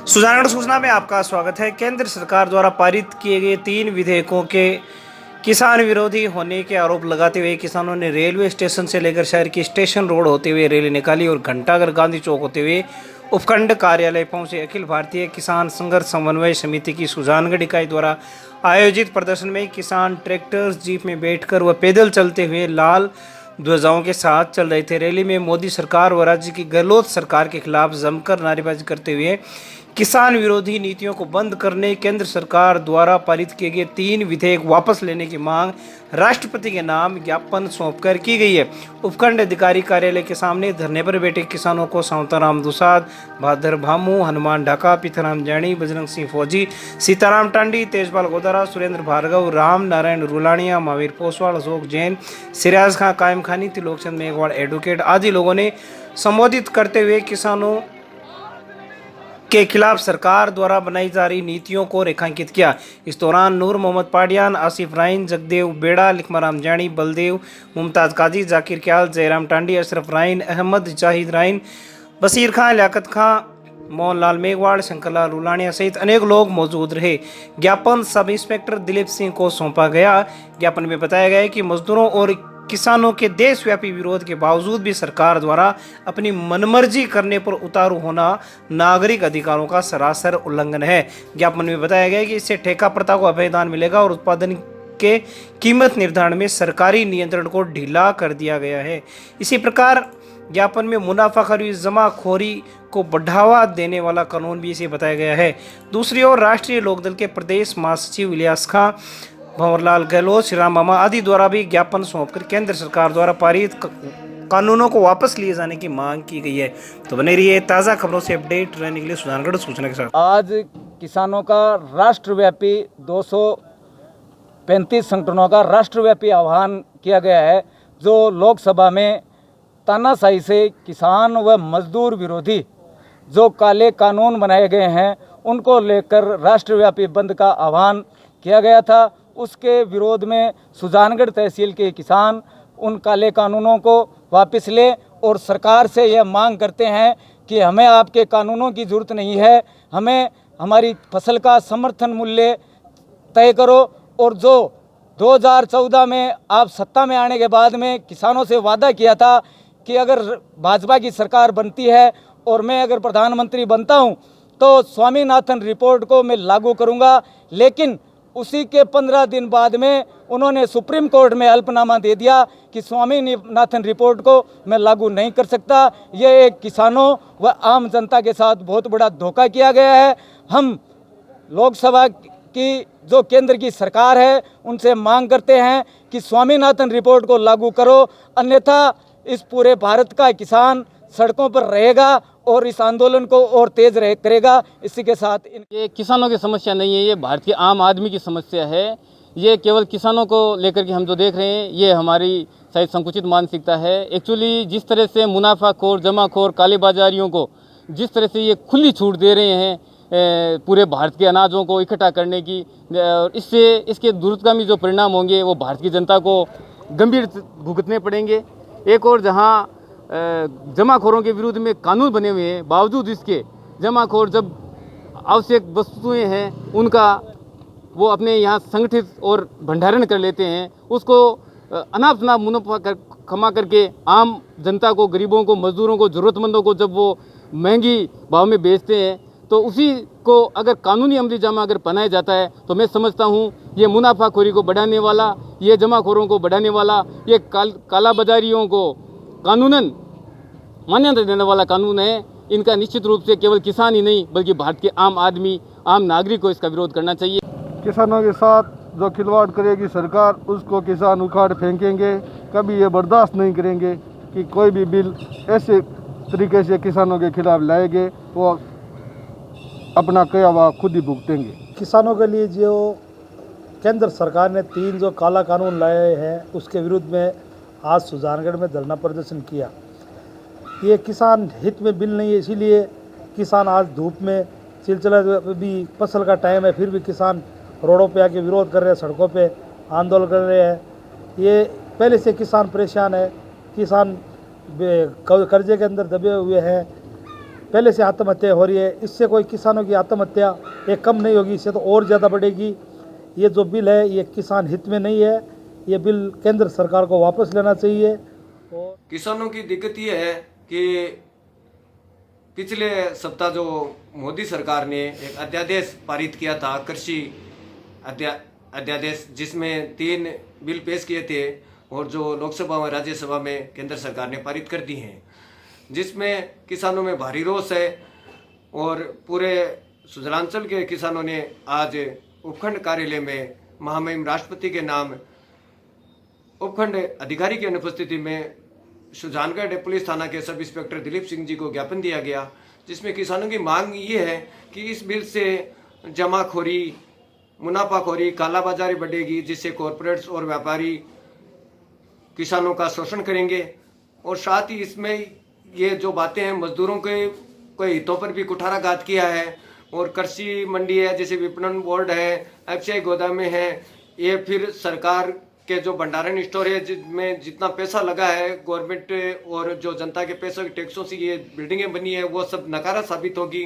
सुजानगढ़ सूचना में आपका स्वागत है। केंद्र सरकार द्वारा पारित किए गए 3 विधेयकों के किसान विरोधी होने के आरोप लगाते हुए किसानों ने रेलवे स्टेशन से लेकर शहर की स्टेशन रोड होते हुए रैली निकाली और घंटाघर गांधी चौक होते हुए उपखंड कार्यालय पहुंचे। अखिल भारतीय किसान संघर्ष समन्वय समिति की सुजानगढ़ इकाई द्वारा आयोजित प्रदर्शन में किसान ट्रैक्टर्स जीप में बैठकर व पैदल चलते हुए लाल ध्वजाओं के साथ चल रहे थे। रैली में मोदी सरकार व राज्य की गहलोत सरकार के खिलाफ जमकर नारेबाजी करते हुए किसान विरोधी नीतियों को बंद करने, केंद्र सरकार द्वारा पारित किए गए 3 विधेयक वापस लेने की मांग राष्ट्रपति के नाम ज्ञापन सौंपकर की गई है। उपखंड अधिकारी कार्यालय के सामने धरने पर बैठे किसानों को शांताराम दुसाद, भादर भामू, हनुमान ढाका, पीथाराम जानी, बजरंग सिंह फौजी, सीताराम टांडी, तेजपाल गोदारा, सुरेंद्र भार्गव, राम नारायण रुलानिया, महावीर पोसवाल, अशोक जैन, सिराज खां कायम खानी, त्रिलोकचंद मेघवाल एडवोकेट आदि लोगों ने संबोधित करते हुए किसानों के खिलाफ सरकार द्वारा बनाई जा रही नीतियों को रेखांकित किया। इस दौरान नूर मोहम्मद पाडियान, आसिफ राइन, जगदेव बेड़ा, लिखमाराम जानी, बलदेव, मुमताज काजी, जाकिर क्याल, जयराम टांडी, अशरफ राइन, अहमद जाहिद राइन, बसीर खां, लियाकत खां, मोहनलाल मेघवाड़, शंकरलाल रुलानिया सहित अनेक लोग मौजूद रहे। ज्ञापन सब इंस्पेक्टर दिलीप सिंह को सौंपा गया। ज्ञापन में बताया गया है कि मजदूरों और किसानों के देशव्यापी विरोध के बावजूद भी सरकार द्वारा अपनी मनमर्जी करने पर उतारू होना नागरिक अधिकारों का सरासर उल्लंघन है। ज्ञापन में बताया गया है कि इससे ठेका प्रथा को अभयदान मिलेगा और उत्पादन के कीमत निर्धारण में सरकारी नियंत्रण को ढीला कर दिया गया है। इसी प्रकार ज्ञापन में मुनाफाखोरी, जमाखोरी को बढ़ावा देने वाला कानून भी इसे बताया गया है। दूसरी ओर राष्ट्रीय लोकदल के प्रदेश महासचिव इलियास खां, भंवरलाल गहलोत, श्रीराम मामा आदि द्वारा भी ज्ञापन सौंपकर केंद्र सरकार द्वारा पारित कानूनों को वापस लिए जाने की मांग की गई है। तो बने रहिए ताज़ा खबरों से अपडेट रहने के लिए सुजानगढ़ सूचना के साथ। आज किसानों का राष्ट्रव्यापी 235 संगठनों का राष्ट्रव्यापी आह्वान किया गया है, जो लोकसभा में तानाशाही से किसान व मजदूर विरोधी जो काले कानून बनाए गए हैं उनको लेकर राष्ट्रव्यापी बंद का आह्वान किया गया था। उसके विरोध में सुजानगढ़ तहसील के किसान उन काले कानूनों को वापस ले और सरकार से यह मांग करते हैं कि हमें आपके कानूनों की ज़रूरत नहीं है, हमें हमारी फसल का समर्थन मूल्य तय करो। और जो 2014 में आप सत्ता में आने के बाद में किसानों से वादा किया था कि अगर भाजपा की सरकार बनती है और मैं अगर प्रधानमंत्री बनता हूं तो स्वामीनाथन रिपोर्ट को मैं लागू करूंगा, लेकिन उसी के 15 दिन बाद में उन्होंने सुप्रीम कोर्ट में हल्फनामा दे दिया कि स्वामीनाथन रिपोर्ट को मैं लागू नहीं कर सकता। यह एक किसानों व आम जनता के साथ बहुत बड़ा धोखा किया गया है। हम लोकसभा की जो केंद्र की सरकार है उनसे मांग करते हैं कि स्वामीनाथन रिपोर्ट को लागू करो, अन्यथा इस पूरे भारत का किसान सड़कों पर रहेगा और इस आंदोलन को और तेज करेगा। इसी के साथ ये किसानों की समस्या नहीं है, ये भारत के आम आदमी की समस्या है। ये केवल किसानों को लेकर के हम जो देख रहे हैं ये हमारी शायद संकुचित मानसिकता है। एक्चुअली जिस तरह से मुनाफाखोर, जमाखोर, काले बाजारियों को जिस तरह से ये खुली छूट दे रहे हैं पूरे भारत के अनाजों को इकट्ठा करने की, और इससे इसके दूरगामी जो परिणाम होंगे वो भारत की जनता को गंभीर भुगतने पड़ेंगे। एक और जहाँ जमाखोरों के विरुद्ध में कानून बने हुए हैं, बावजूद इसके जमाखोर जब आवश्यक वस्तुएं हैं उनका वो अपने यहाँ संगठित और भंडारण कर लेते हैं, उसको अनाप शनाप मुनाफा कमा करके आम जनता को, गरीबों को, मजदूरों को, ज़रूरतमंदों को जब वो महंगी भाव में बेचते हैं तो उसी को अगर कानूनी अमली जामा अगर पहनाया जाता है तो मैं समझता हूँ ये मुनाफाखोरी को बढ़ाने वाला, ये जमाखोरों को बढ़ाने वाला, ये काला बाजारियों को कानूनन मान्यता देने वाला कानून है। इनका निश्चित रूप से केवल किसान ही नहीं बल्कि भारत के आम आदमी, आम नागरिक को इसका विरोध करना चाहिए। किसानों के साथ जो खिलवाड़ करेगी सरकार उसको किसान उखाड़ फेंकेंगे। कभी ये बर्दाश्त नहीं करेंगे कि कोई भी बिल ऐसे तरीके से किसानों के खिलाफ लाएंगे, वो अपना किया हुआ खुद ही भुगतेंगे। किसानों के लिए जो केंद्र सरकार ने 3 जो काला कानून लाए हैं उसके विरुद्ध में आज सुजानगढ़ में धरना प्रदर्शन किया। ये किसान हित में बिल नहीं है, इसीलिए किसान आज धूप में सिलसिला भी फसल का टाइम है फिर भी किसान रोडों पे आके विरोध कर रहे हैं, सड़कों पे आंदोलन कर रहे हैं। ये पहले से किसान परेशान है, किसान कर्जे के अंदर दबे हुए हैं। पहले से आत्महत्या हो रही है, इससे कोई किसानों की आत्महत्या ये कम नहीं होगी, इससे तो और ज़्यादा बढ़ेगी। ये जो बिल है ये किसान हित में नहीं है, ये बिल केंद्र सरकार को वापस लेना चाहिए। और किसानों की दिक्कत ये है कि पिछले सप्ताह जो मोदी सरकार ने एक अध्यादेश पारित किया था, कृषि अध्यादेश, जिसमें 3 बिल पेश किए थे और जो लोकसभा और राज्यसभा में केंद्र सरकार ने पारित कर दी हैं, जिसमें किसानों में भारी रोष है। और पूरे सुजलांचल के किसानों ने आज उपखंड कार्यालय में महामहिम राष्ट्रपति के नाम उपखंड अधिकारी की अनुपस्थिति में सुजानगढ़ पुलिस थाना के सब इंस्पेक्टर दिलीप सिंह जी को ज्ञापन दिया गया, जिसमें किसानों की मांग ये है कि इस बिल से जमाखोरी, मुनाफाखोरी, कालाबाजारी बढ़ेगी, जिससे कॉरपोरेट्स और व्यापारी किसानों का शोषण करेंगे। और साथ ही इसमें ये जो बातें हैं, मजदूरों के कोई हितों पर भी कुठाराघात किया है। और कृषि मंडी है, जैसे विपणन बोर्ड है, एफसीआई गोदामें हैं, ये फिर सरकार के जो भंडारण स्टोर है, जिसमें जितना पैसा लगा है गवर्नमेंट और जो जनता के पैसों के टैक्सों से ये बिल्डिंगें बनी है, वो सब नकारा साबित होगी।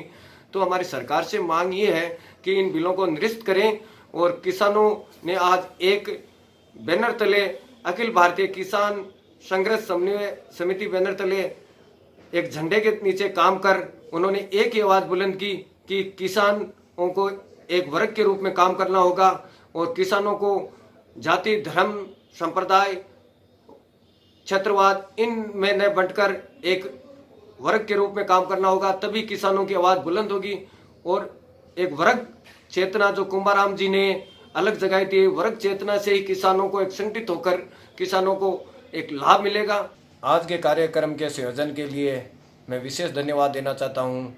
तो हमारी सरकार से मांग ये है कि इन बिलों को निरस्त करें। और किसानों ने आज एक बैनर तले, अखिल भारतीय किसान संघर्ष समन्वय समिति बैनर तले एक झंडे के नीचे काम कर उन्होंने एक ही आवाज़ बुलंद की कि किसानों को एक वर्ग के रूप में काम करना होगा और किसानों को जाति, धर्म, संप्रदाय, क्षेत्रवाद इनमें न बंटकर एक वर्ग के रूप में काम करना होगा, तभी किसानों की आवाज़ बुलंद होगी। और एक वर्ग चेतना जो कुंभाराम जी ने अलग जगाई थी, वर्ग चेतना से ही किसानों को एक संगठित होकर किसानों को एक लाभ मिलेगा। आज के कार्यक्रम के संयोजन के लिए मैं विशेष धन्यवाद देना चाहता हूँ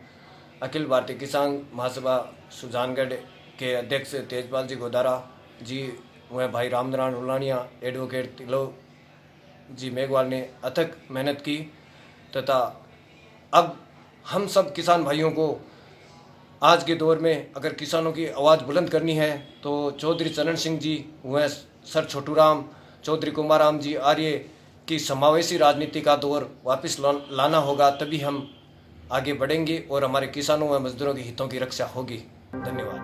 अखिल भारतीय किसान महासभा सुजानगढ़ के अध्यक्ष तेजपाल जी गोदारा जी, वह भाई रामनारायण उलानिया, एडवोकेट तिलो जी मेघवाल ने अथक मेहनत की। तथा अब हम सब किसान भाइयों को आज के दौर में अगर किसानों की आवाज़ बुलंद करनी है तो चौधरी चरण सिंह जी, वह सर छोटूराम, चौधरी कुमाराम जी आर्य की समावेशी राजनीति का दौर वापस लाना होगा, तभी हम आगे बढ़ेंगे और हमारे किसानों व मजदूरों के हितों की रक्षा होगी। धन्यवाद।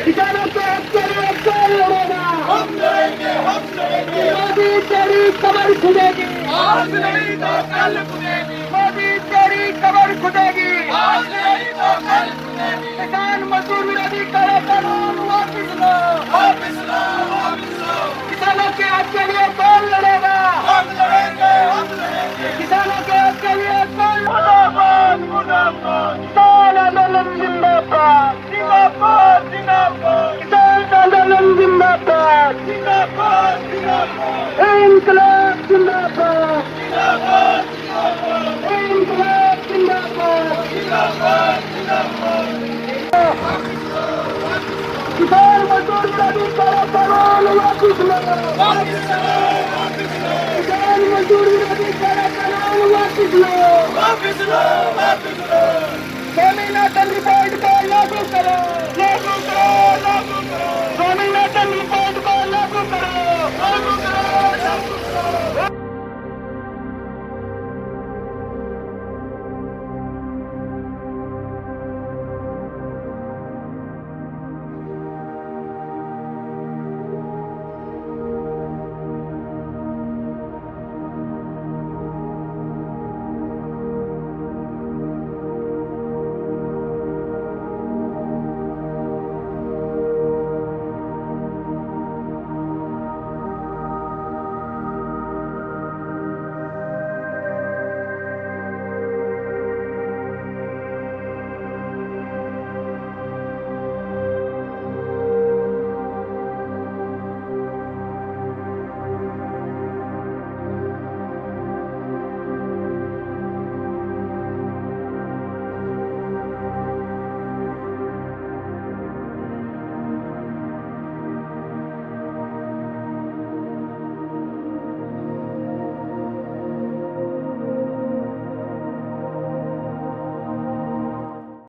किसानों के हक के लिए कौन लड़ेगा? हम लड़ेंगे, हम लड़ेंगे। मोदी तेरी कमर खुदेगी, आज नहीं तो कल खुदेगी। मोदी तेरी कमर खुदेगी, आज नहीं तो कल खुदेगी। किसान मजदूर विरोधी काला कानून वापिस लो, वापिस लो, वापिस लो। किसानों के हक के लिए कौन लड़ेगा? हम लड़ेंगे, हम लड़ेंगे। किसानों के हक के लिए कौन? मुनाफा, मुनाफा। किसान आंदोलन जिंदाबाद, जिंदाबाद, जिंदाबाद। किसान आंदोलन जिंदाबाद, जिंदाबाद, जिंदाबाद। इंकलाब जिंदाबाद, जिंदाबाद, जिंदाबाद। इंकलाब जिंदाबाद, जिंदाबाद, जिंदाबाद। किसान मजदूर विरोधी काला कानून वापिस लो, वापिस लो, वापिस लो। किसान मजदूर विरोधी काला कानून वापिस लो, वापिस लो, वापिस लो। स्वामीनाथन रिपोर्ट को लागू करो, लागू करो, लागू करो। स्वामीनाथन रिपोर्ट